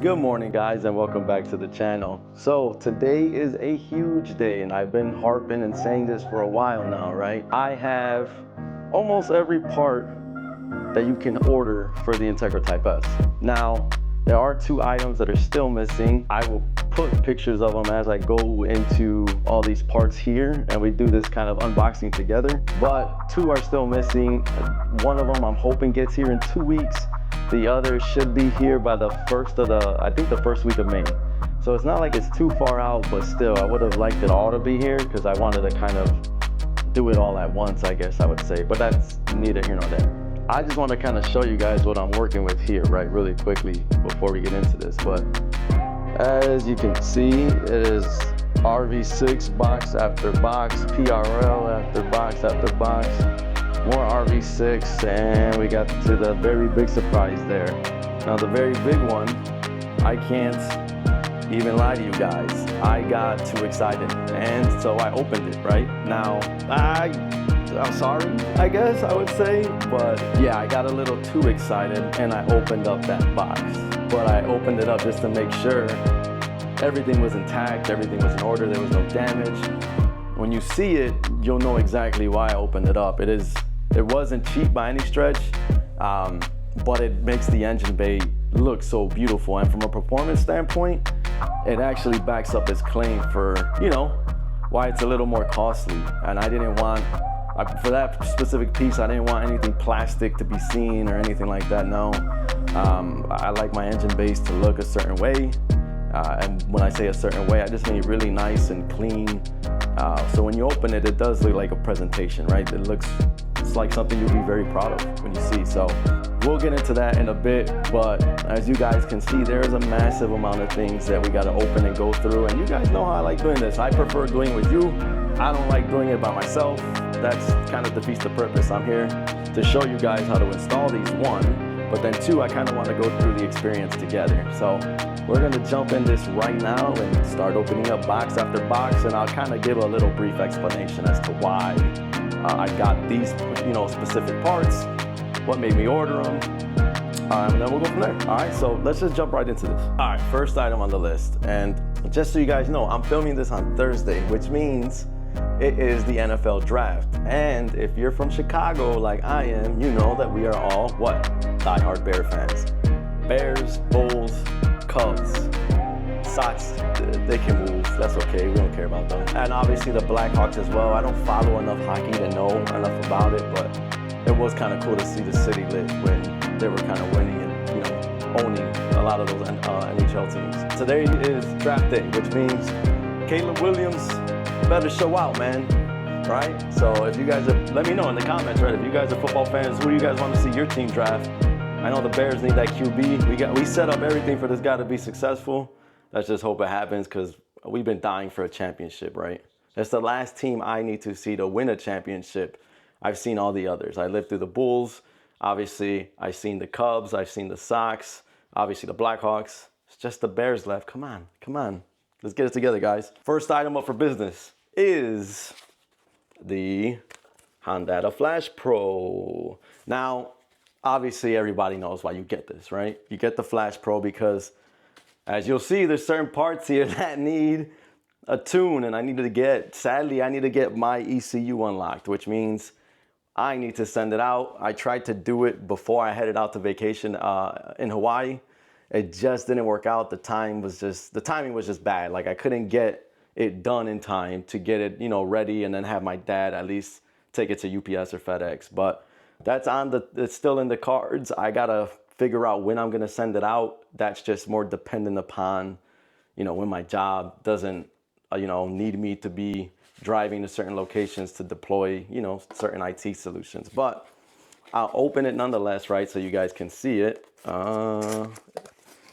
Good morning guys, and welcome back to the channel. So today is a huge day, and I've been harping and saying this for a while now, right? I have almost every part that you can order for the Integra Type-S. Now, there are two items that are still missing. I will put pictures of them as I go into all these parts here, and we do this kind of unboxing together. But two are still missing. One of them I'm hoping gets here in 2 weeks. The other should be here by the first week of May. So it's not like it's too far out, but still, I would have liked it all to be here because I wanted to kind of do it all at once, I guess I would say. But that's neither here nor there. I just want to kind of show you guys what I'm working with here, right, really quickly before we get into this. But as you can see, it is RV6 box after box, PRL after box after box. More RV6, and we got to the very big surprise there. Now the very big one, I can't even lie to you guys. I got too excited, and so I opened it, right? Now, I'm sorry, I guess I would say, but yeah, I got a little too excited, and I opened up that box. But I opened it up just to make sure everything was intact, everything was in order, there was no damage. When you see it, you'll know exactly why I opened it up. It wasn't cheap by any stretch, but it makes the engine bay look so beautiful. And from a performance standpoint, it actually backs up its claim for, why it's a little more costly. And I didn't want, for that specific piece, I didn't want anything plastic to be seen or anything like that, no. I like my engine bays to look a certain way. And when I say a certain way, I just mean really nice and clean. So when you open it, it does look like a presentation, right? It's like something you'll be very proud of when you see. So we'll get into that in a bit, but as you guys can see, there's a massive amount of things that we got to open and go through. And you guys know how I like doing this. I prefer doing it with you. I don't like doing it by myself. That's kind of defeats the purpose. I'm here to show you guys how to install these, one, but then two, I kind of want to go through the experience together. So we're going to jump in this right now and start opening up box after box, and I'll kind of give a little brief explanation as to why I got these, specific parts, what made me order them, and then we'll go from there. All right, so let's just jump right into this. All right, first item on the list, and just so you guys know, I'm filming this on Thursday, which means it is the NFL draft. And if you're from Chicago like I am, you know that we are all, what? Die-hard Bear fans. Bears, Bulls, Cubs, Sox, they can move, that's okay, we don't care about them. And obviously the Blackhawks as well. I don't follow enough hockey to know enough about it, but it was kind of cool to see the city lit when they were kind of winning and, owning a lot of those NHL teams. Today is draft day, which means Caleb Williams better show out, man, right? So if you guys let me know in the comments, right? If you guys are football fans, who do you guys want to see your team draft? I know the Bears need that QB. We set up everything for this guy to be successful. Let's just hope it happens, because we've been dying for a championship, right? That's the last team I need to see to win a championship. I've seen all the others. I lived through the Bulls. Obviously, I've seen the Cubs. I've seen the Sox. Obviously, the Blackhawks. It's just the Bears left. Come on. Let's get it together, guys. First item up for business is the Hondata Flash Pro. Now, obviously, everybody knows why you get this, right? You get the Flash Pro because, as you'll see, there's certain parts here that need a tune, and sadly, I need to get my ECU unlocked, which means I need to send it out. I tried to do it before I headed out to vacation in Hawaii. It just didn't work out. The timing was just bad. Like, I couldn't get it done in time to get it, ready, and then have my dad at least take it to UPS or FedEx. But that's it's still in the cards. I gotta figure out when I'm gonna send it out. That's just more dependent upon, when my job doesn't, need me to be driving to certain locations to deploy, certain IT solutions. But I'll open it nonetheless, right? So you guys can see it.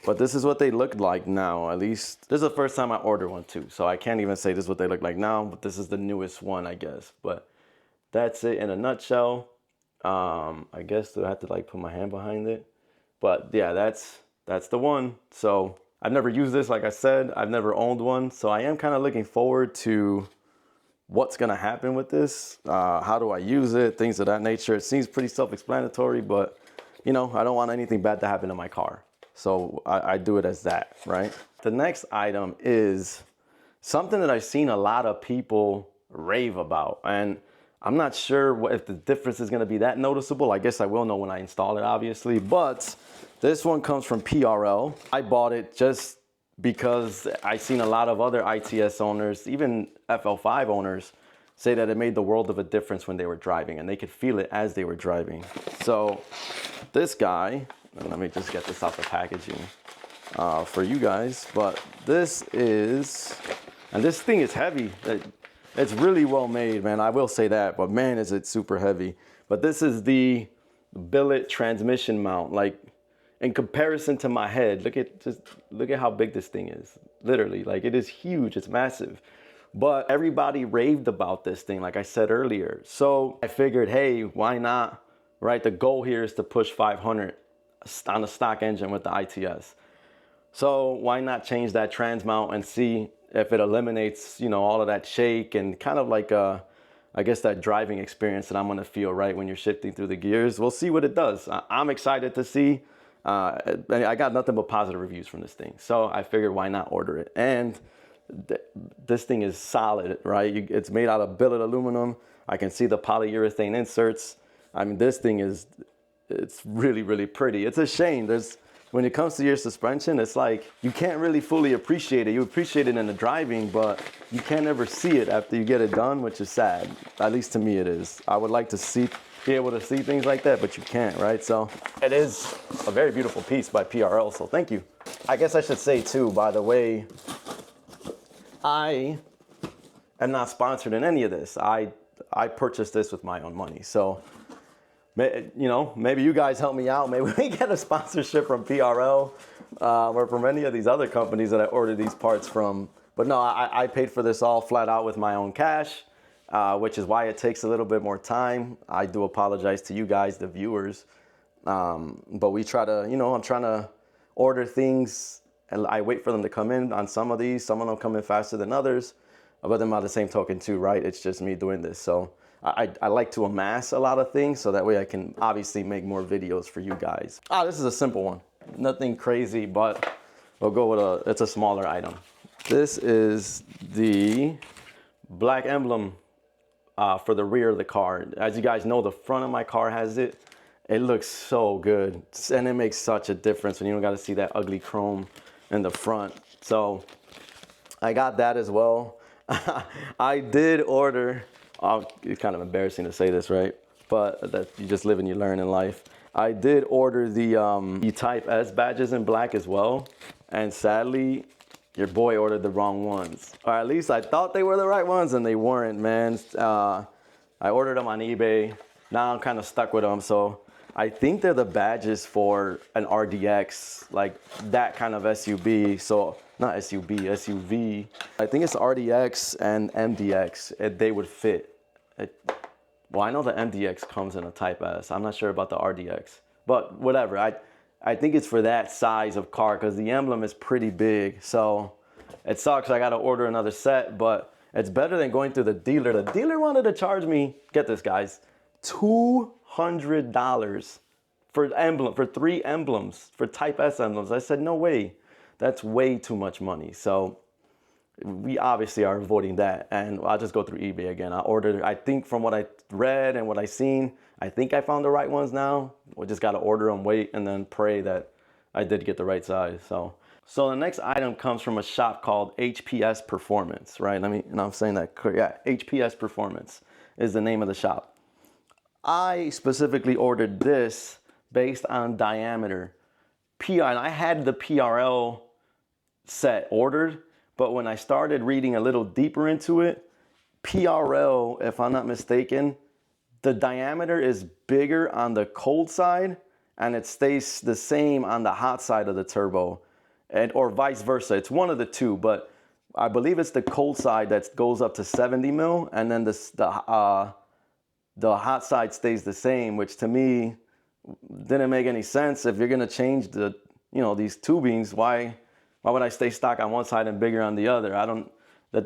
But this is what they look like now. At least this is the first time I ordered one too. So I can't even say this is what they look like now, but this is the newest one, I guess. But that's it in a nutshell. I guess I have to put my hand behind it, but yeah, that's the one. So I've never used this, like I said, I've never owned one. So I am kind of looking forward to what's going to happen with this. How do I use it? Things of that nature. It seems pretty self-explanatory, but I don't want anything bad to happen to my car. So I do it as that, right? The next item is something that I've seen a lot of people rave about. And I'm not sure if the difference is gonna be that noticeable. I guess I will know when I install it, obviously. But this one comes from PRL. I bought it just because I've seen a lot of other ITS owners, even FL5 owners, say that it made the world of a difference when they were driving, and they could feel it as they were driving. So this guy, and let me just get this out the packaging for you guys, but this is, and this thing is heavy. It's really well made, man. I will say that, but man, is it super heavy. But this is the Billet transmission mount. Like, in comparison to my head, look at how big this thing is. Literally, like, it is huge, it's massive. But everybody raved about this thing, like I said earlier. So I figured, hey, why not, right? The goal here is to push 500 on the stock engine with the ITS. So why not change that trans mount and see if it eliminates, you know, all of that shake and kind of like, I guess, that driving experience that I'm gonna feel, right, when you're shifting through the gears. We'll see what it does. I'm excited to see. I got nothing but positive reviews from this thing. So I figured, why not order it? And this thing is solid, right? It's made out of billet aluminum. I can see the polyurethane inserts. I mean, this thing it's really, really pretty. It's a shame. When it comes to your suspension, it's like you can't really fully appreciate it. You appreciate it in the driving, but you can't ever see it after you get it done, which is sad. At least to me it is. I would like to be able to see things like that, but you can't, right? So it is a very beautiful piece by PRL, so thank you. I guess I should say too, by the way, I am not sponsored in any of this. I purchased this with my own money. So, you know, maybe you guys help me out. Maybe we get a sponsorship from PRL or from any of these other companies that I ordered these parts from. But no, I paid for this all flat out with my own cash, which is why it takes a little bit more time. I do apologize to you guys, the viewers. But we try to, you know, I'm trying to order things, and I wait for them to come in on some of these. Some of them come in faster than others, but then by the same token too, right? It's just me doing this. So I like to amass a lot of things so that way I can obviously make more videos for you guys. This is a simple one. Nothing crazy, but we'll go with it's a smaller item. This is the black emblem for the rear of the car. As you guys know, the front of my car has it. It looks so good, and it makes such a difference when you don't got to see that ugly chrome in the front. So I got that as well. I did order, it's kind of embarrassing to say this, right? But that you just live and you learn in life. I did order the Type-S badges in black as well. And sadly, your boy ordered the wrong ones. Or at least I thought they were the right ones, and they weren't, man. I ordered them on eBay. Now I'm kind of stuck with them. So I think they're the badges for an RDX, like that kind of SUV. So not SUV. I think it's RDX and MDX. They would fit. Well, I know the MDX comes in a Type-S. I'm not sure about the RDX, but whatever. I think it's for that size of car because the emblem is pretty big. So it sucks. I got to order another set, but it's better than going through the dealer. The dealer wanted to charge me, get this, guys, $200 for 3 emblems, for Type-S emblems. I said, no way. That's way too much money. So we obviously are avoiding that. And I'll just go through eBay again. I ordered, I think from what I read and what I seen, I think I found the right ones now. We just got to order them, wait, and then pray that I did get the right size. So the next item comes from a shop called HPS Performance, right? I'm saying that correct. Yeah, HPS Performance is the name of the shop. I specifically ordered this based on diameter. And I had the PRL set ordered, but when I started reading a little deeper into it, PRL, if I'm not mistaken, the diameter is bigger on the cold side and it stays the same on the hot side of the turbo, or vice versa. It's one of the two, but I believe it's the cold side that goes up to 70 mil, and then the hot side stays the same, which to me didn't make any sense. If you're gonna change these tubings, why would I stay stock on one side and bigger on the other? That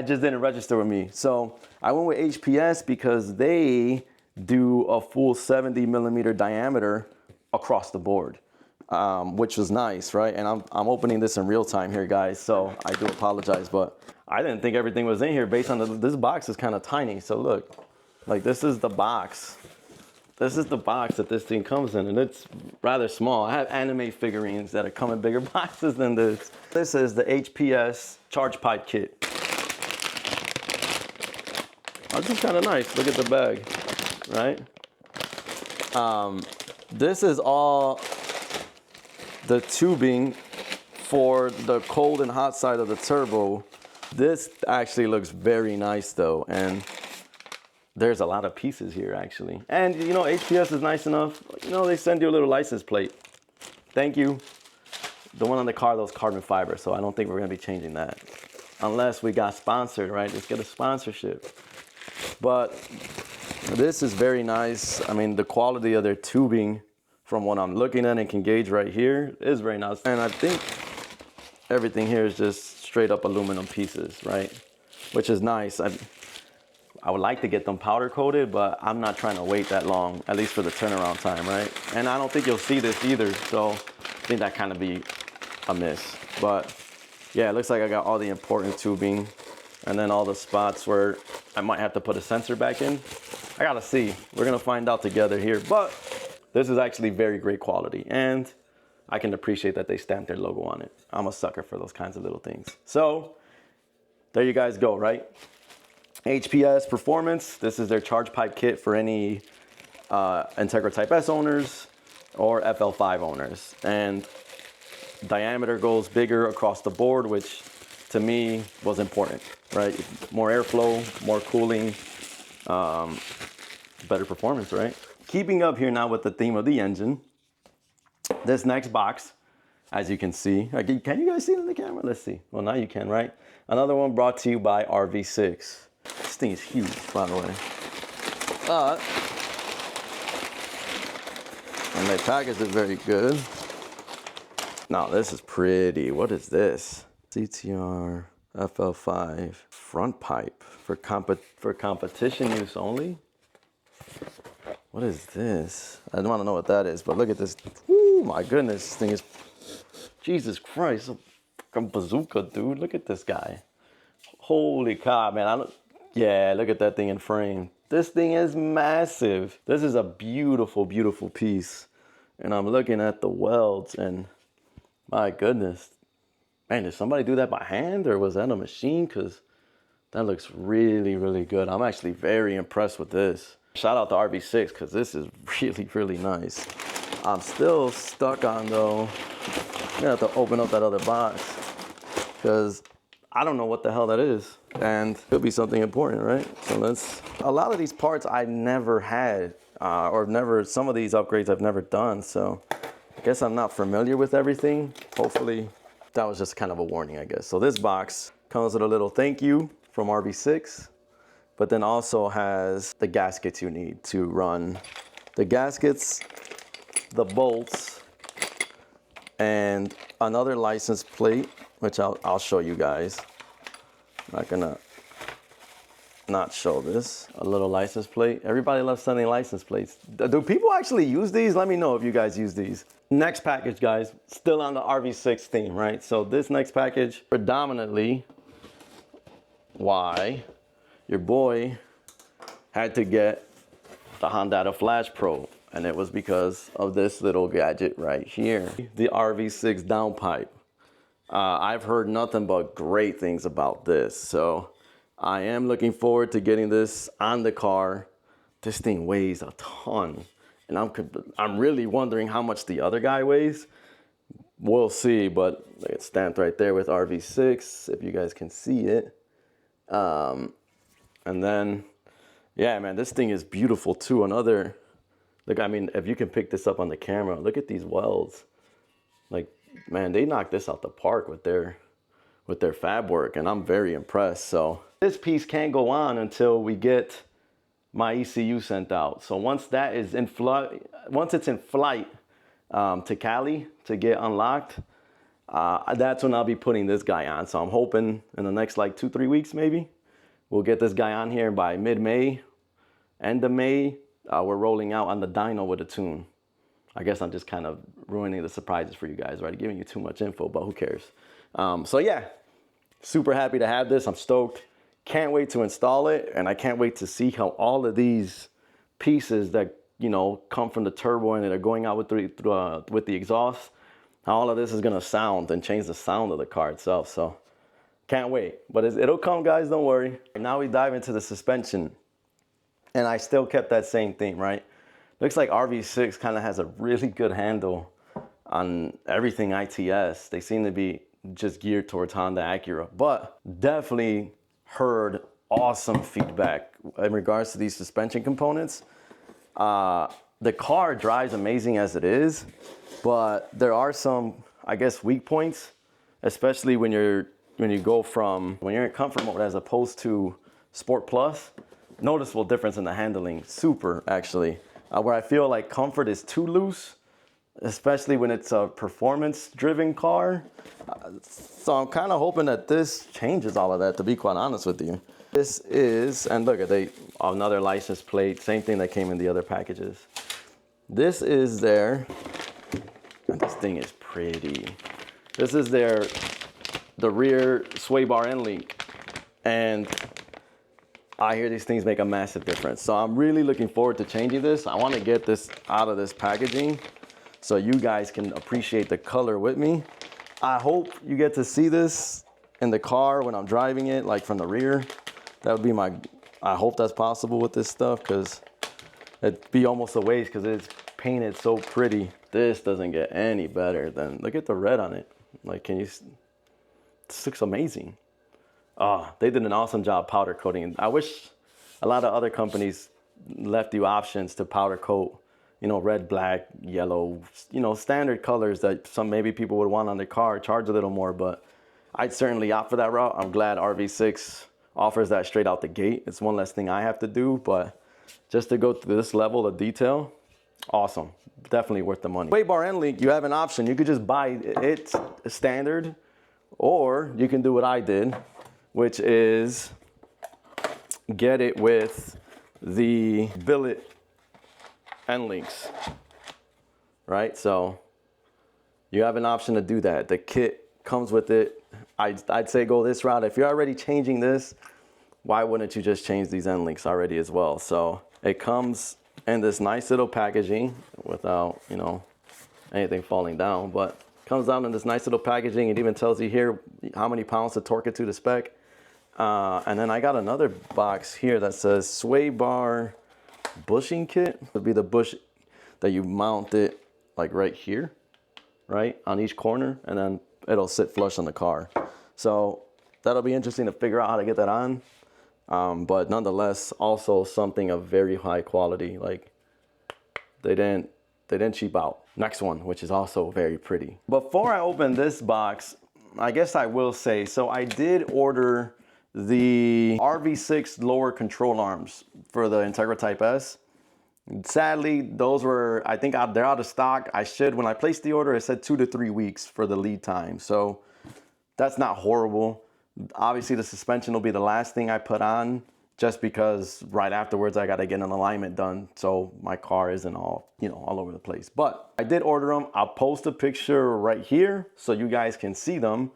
just didn't register with me. So I went with HPS because they do a full 70 millimeter diameter across the board. which was nice, right? And I'm opening this in real time here, guys, so I do apologize, but I didn't think everything was in here based on this box is kind of tiny. So look, like this is the box. This is the box that this thing comes in, and it's rather small. I have anime figurines that come in bigger boxes than this. This is the HPS charge pipe kit. This is kind of nice. Look at the bag, right? This is all the tubing for the cold and hot side of the turbo. This actually looks very nice though, and there's a lot of pieces here actually. And you know, HPS is nice enough. You know, they send you a little license plate. Thank you. The one on the car, those carbon fiber, so I don't think we're gonna be changing that. Unless we got sponsored, right? Let's get a sponsorship. But this is very nice. I mean, the quality of their tubing from what I'm looking at and can gauge right here is very nice. And I think everything here is just straight up aluminum pieces, right? Which is nice. I would like to get them powder coated, but I'm not trying to wait that long, at least for the turnaround time, right? And I don't think you'll see this either, so I think that kind of be a miss. But yeah, it looks like I got all the important tubing and then all the spots where I might have to put a sensor back in. I gotta see. We're gonna find out together here, but this is actually very great quality, and I can appreciate that they stamped their logo on it. I'm a sucker for those kinds of little things. So there you guys go, right? HPS Performance. This is their charge pipe kit for any Integra Type-S owners or FL5 owners. And diameter goes bigger across the board, which to me was important, right? More airflow, more cooling, better performance, right? Keeping up here now with the theme of the engine, this next box, as you can see, can you guys see it in the camera? Let's see. Well, now you can, right? Another one brought to you by RV6. This thing is huge, by the way. And they packaged it very good. Now this is pretty. What is this? CTR FL5 front pipe for competition use only. What is this? I don't want to know what that is, but look at this. Woo, my goodness, this thing is, Jesus Christ, a fucking bazooka, dude. Look at this guy. Holy cow, man. Yeah, look at that thing in frame. This thing is massive. This is a beautiful, beautiful piece. And I'm looking at the welds and my goodness. Man, did somebody do that by hand or was that a machine? Because that looks really, really good. I'm actually very impressed with this. Shout out to RV6 because this is really, really nice. I'm still stuck on though. I'm gonna have to open up that other box because I don't know what the hell that is. And it could be something important, right? So a lot of these parts I never had some of these upgrades I've never done. So I guess I'm not familiar with everything. Hopefully that was just kind of a warning, I guess. So this box comes with a little thank you from RV6, but then also has the gaskets you need to run the gaskets, the bolts, and another license plate, which I'll show you guys. I'm not gonna not show this. A little license plate. Everybody loves sending license plates. Do people actually use these? Let me know if you guys use these. Next package, guys, still on the RV6 theme, right? So this next package, predominantly why your boy had to get the Hondata Flash Pro, and it was because of this little gadget right here, the RV6 Downpipe. I've heard nothing but great things about this, so I am looking forward to getting this on the car. This thing weighs a ton, and I'm really wondering how much the other guy weighs. We'll see, but it's stamped right there with RV6, if you guys can see it. And then, yeah, man, this thing is beautiful too. Look, I mean, if you can pick this up on the camera, look at these welds. Like, man, they knocked this out the park with their fab work, and I'm very impressed. So this piece can't go on until we get my ECU sent out. So once that is in flight, once it's in flight to Cali to get unlocked, that's when I'll be putting this guy on. So I'm hoping in the next like 2-3 weeks maybe, we'll get this guy on here by mid-May, end of May. We're rolling out on the dyno with a tune. I guess I'm just kind of ruining the surprises for you guys, right? Giving you too much info, but who cares? So yeah, super happy to have this. I'm stoked. Can't wait to install it, and I can't wait to see how all of these pieces that, you know, come from the turbo and that are going out with the exhaust, how all of this is gonna sound and change the sound of the car itself. So can't wait, but it'll come, guys, don't worry. Now we dive into the suspension, and I still kept that same theme, right? Looks like RV6 kind of has a really good handle on everything ITS. They seem to be just geared towards Honda Acura, but definitely heard awesome feedback in regards to these suspension components. The car drives amazing as it is, but there are some, I guess, weak points, especially when you're in comfort mode as opposed to Sport Plus. Noticeable difference in the handling, super actually. Where I feel like comfort is too loose, especially when it's a performance-driven car. So I'm kind of hoping that this changes all of that, to be quite honest with you. This is, and look at another license plate, same thing that came in the other packages. This is their, and this thing is pretty. This is the rear sway bar end link, and I hear these things make a massive difference. So I'm really looking forward to changing this. I want to get this out of this packaging so you guys can appreciate the color with me. I hope you get to see this in the car when I'm driving it, like from the rear. That would be I hope that's possible with this stuff, because it'd be almost a waste because it's painted so pretty. This doesn't get any better than, look at the red on it. Like, this looks amazing. They did an awesome job powder coating. I wish a lot of other companies left you options to powder coat, you know, red, black, yellow, you know, standard colors that maybe people would want on their car, charge a little more, but I'd certainly opt for that route. I'm glad RV6 offers that straight out the gate. It's one less thing I have to do, but just to go through this level of detail, awesome. Definitely worth the money. Sway bar end link, you have an option. You could just buy it standard, or you can do what I did, which is get it with the billet end links, right? So you have an option to do that. The kit comes with it. I'd say go this route. If you're already changing this, why wouldn't you just change these end links already as well? So it comes in this nice little packaging without, you know, anything falling down, but comes down in this nice little packaging. It even tells you here how many pounds to torque it to the spec. And then I got another box here that says sway bar bushing kit. It would be the bush that you mount it like right here, right on each corner, and then it'll sit flush on the car. So that'll be interesting to figure out how to get that on. But nonetheless, also something of very high quality. Like they didn't cheap out. Next one, which is also very pretty. Before I open this box, I guess I will say, so I did order the RV6 lower control arms for the Integra Type-S. Sadly, those were, I think they're out of stock. When I placed the order, it said 2 to 3 weeks for the lead time. So that's not horrible. Obviously the suspension will be the last thing I put on, just because right afterwards I got to get an alignment done so my car isn't all, you know, all over the place. But I did order them. I'll post a picture right here so you guys can see them.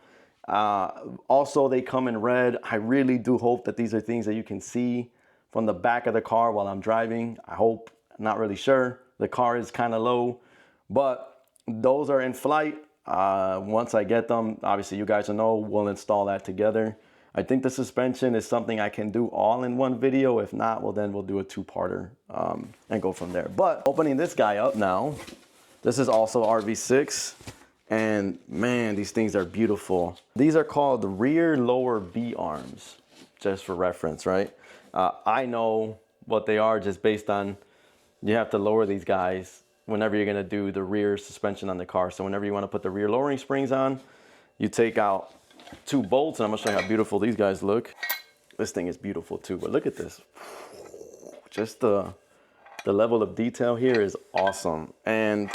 Also, they come in red. I really do hope that these are things that you can see from the back of the car while I'm driving. I hope, not really sure. The car is kind of low, but those are in flight. Once I get them, obviously you guys will know, we'll install that together. I think the suspension is something I can do all in one video. If not, well, then we'll do a two-parter and go from there. But opening this guy up now, this is also RV6. And man, these things are beautiful. These are called the rear lower B arms, just for reference, right? I know what they are just based on, you have to lower these guys whenever you're gonna do the rear suspension on the car. So whenever you wanna put the rear lowering springs on, you take out 2 bolts, and I'm gonna show you how beautiful these guys look. This thing is beautiful too, but look at this. Just the level of detail here is awesome. And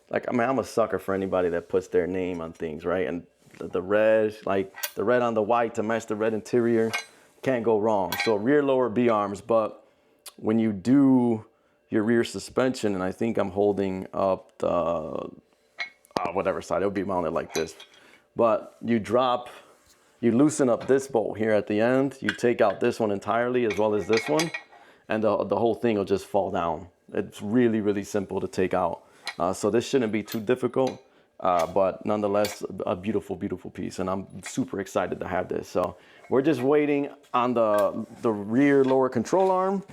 like, I mean, I'm a sucker for anybody that puts their name on things, right? And the red, like the red on the white to match the red interior, can't go wrong. So rear lower B arms, but when you do your rear suspension, and I think I'm holding up the whatever side, it'll be mounted like this. But you loosen up this bolt here at the end, you take out this one entirely as well as this one, and the whole thing will just fall down. It's really, really simple to take out. So this shouldn't be too difficult, but nonetheless, a beautiful, beautiful piece. And I'm super excited to have this. So we're just waiting on the rear lower control arm,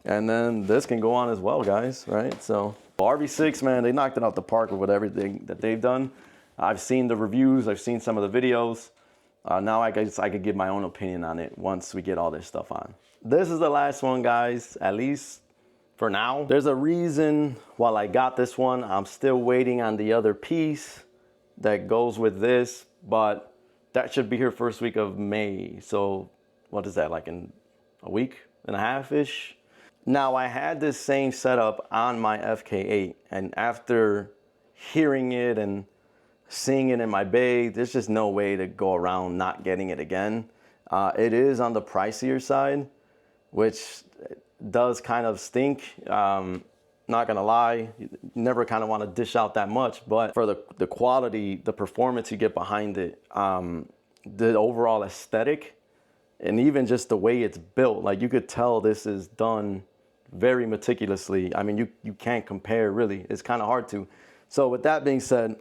and then this can go on as well, guys, right? So RV6, man, they knocked it out the park with everything that they've done. I've seen the reviews, I've seen some of the videos. Now I guess I could give my own opinion on it once we get all this stuff on. This is the last one, guys, at least for now. There's a reason while I got this one, I'm still waiting on the other piece that goes with this, but that should be here first week of May. So what is that, like in a week and a half-ish? Now I had this same setup on my FK8, and after hearing it and seeing it in my bay, there's just no way to go around not getting it again. It is on the pricier side, which does kind of stink. Not gonna lie, you never kind of want to dish out that much, but for the quality, the performance you get behind it, the overall aesthetic, and even just the way it's built, like you could tell this is done very meticulously. I mean, you can't compare really. It's kind of hard to. So with that being said,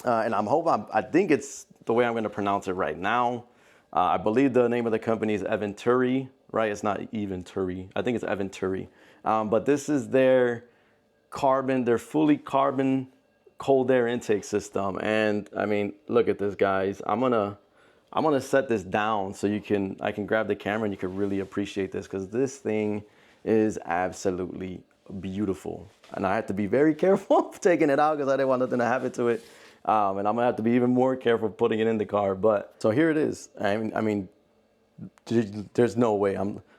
and I think it's the way I'm going to pronounce it right now. I believe the name of the company is Eventuri, right? It's not Eventuri. I think it's Eventuri. But this is their fully carbon cold air intake system. And I mean, look at this, guys. I'm gonna set this down so I can grab the camera and you can really appreciate this, because this thing is absolutely beautiful. And I had to be very careful of taking it out because I didn't want nothing to happen to it. And I'm gonna have to be even more careful putting it in the car. But so here it is. I mean, there's no way.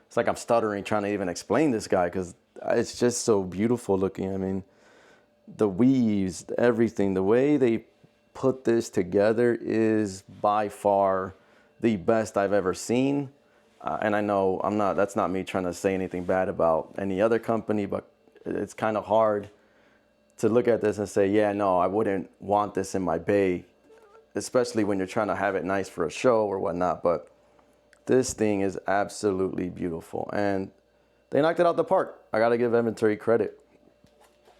It's like I'm stuttering trying to even explain this guy, because it's just so beautiful looking. I mean, the weaves, everything, the way they put this together is by far the best I've ever seen. And I know that's not me trying to say anything bad about any other company, but it's kind of hard to look at this and say, yeah, no, I wouldn't want this in my bay, especially when you're trying to have it nice for a show or whatnot. But this thing is absolutely beautiful, and they knocked it out the park. I got to give Eventuri credit.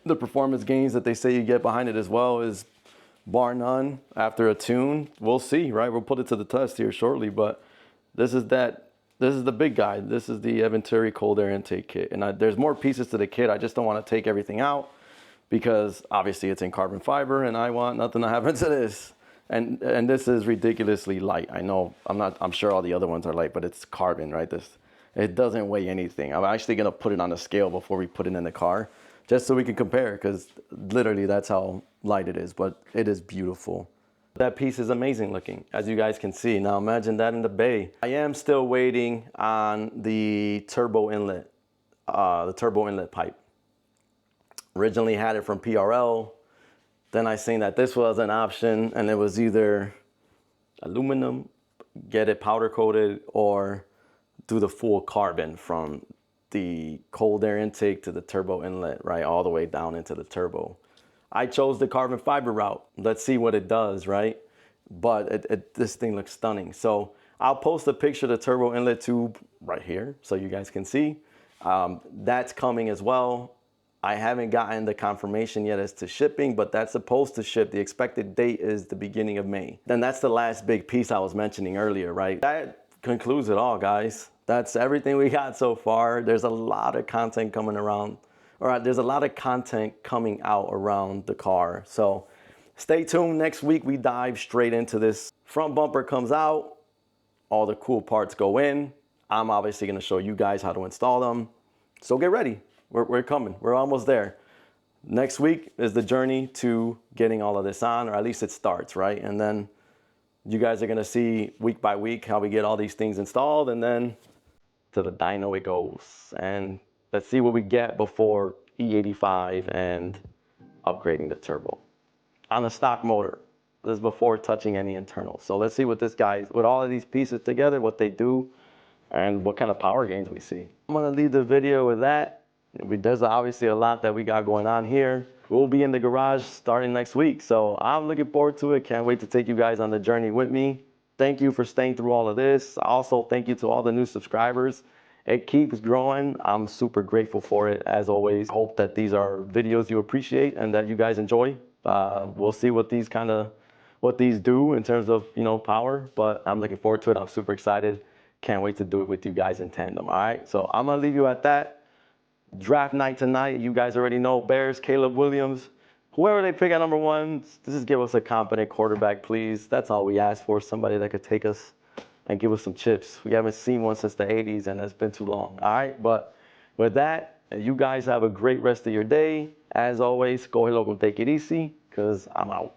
The performance gains that they say you get behind it as well is bar none after a tune. We'll see, right? We'll put it to the test here shortly, but this is the big guy. This is the Eventuri cold air intake kit. And there's more pieces to the kit. I just don't want to take everything out because obviously it's in carbon fiber and I want nothing to happen to this. And this is ridiculously light. I know, I'm sure all the other ones are light, but it's carbon, right? It doesn't weigh anything. I'm actually gonna put it on a scale before we put it in the car, just so we can compare, because literally that's how light it is, but it is beautiful. That piece is amazing looking, as you guys can see. Now imagine that in the bay. I am still waiting on the turbo inlet pipe. Originally had it from PRL. Then I seen that this was an option, and it was either aluminum, get it powder coated, or do the full carbon from the cold air intake to the turbo inlet, right, all the way down into the turbo. I chose the carbon fiber route. Let's see what it does, right? But this thing looks stunning. So I'll post a picture of the turbo inlet tube right here so you guys can see. That's coming as well. I haven't gotten the confirmation yet as to shipping, but that's supposed to ship. The expected date is the beginning of May. Then that's the last big piece I was mentioning earlier, right? That concludes it all, guys. That's everything we got so far. There's a lot of content coming around. All right, there's a lot of content coming out around the car. So stay tuned. Next week, we dive straight into this. Front bumper comes out. All the cool parts go in. I'm obviously gonna show you guys how to install them. So get ready. We're coming. We're almost there. Next week is the journey to getting all of this on, or at least it starts, right? And then you guys are gonna see week by week how we get all these things installed, and then to the dyno it goes. And let's see what we get before E85 and upgrading the turbo. On the stock motor, this is before touching any internals. So let's see what this guy, with all of these pieces together, what they do, and what kind of power gains we see. I'm gonna leave the video with that. There's obviously a lot that we got going on here. We'll be in the garage starting next week. So I'm looking forward to it. Can't wait to take you guys on the journey with me. Thank you for staying through all of this. Also, thank you to all the new subscribers. It keeps growing. I'm super grateful for it, as always. Hope that these are videos you appreciate and that you guys enjoy. We'll see what these do in terms of, power, but I'm looking forward to it. I'm super excited. Can't wait to do it with you guys in tandem. All right, so I'm gonna leave you at that. Draft night tonight. You guys already know Bears, Caleb Williams. Whoever they pick at number 1, just give us a competent quarterback, please. That's all we ask for. Somebody that could take us and give us some chips. We haven't seen one since the 80s, and that's been too long. All right, but with that, you guys have a great rest of your day. As always, go ahead and take it easy, because I'm out.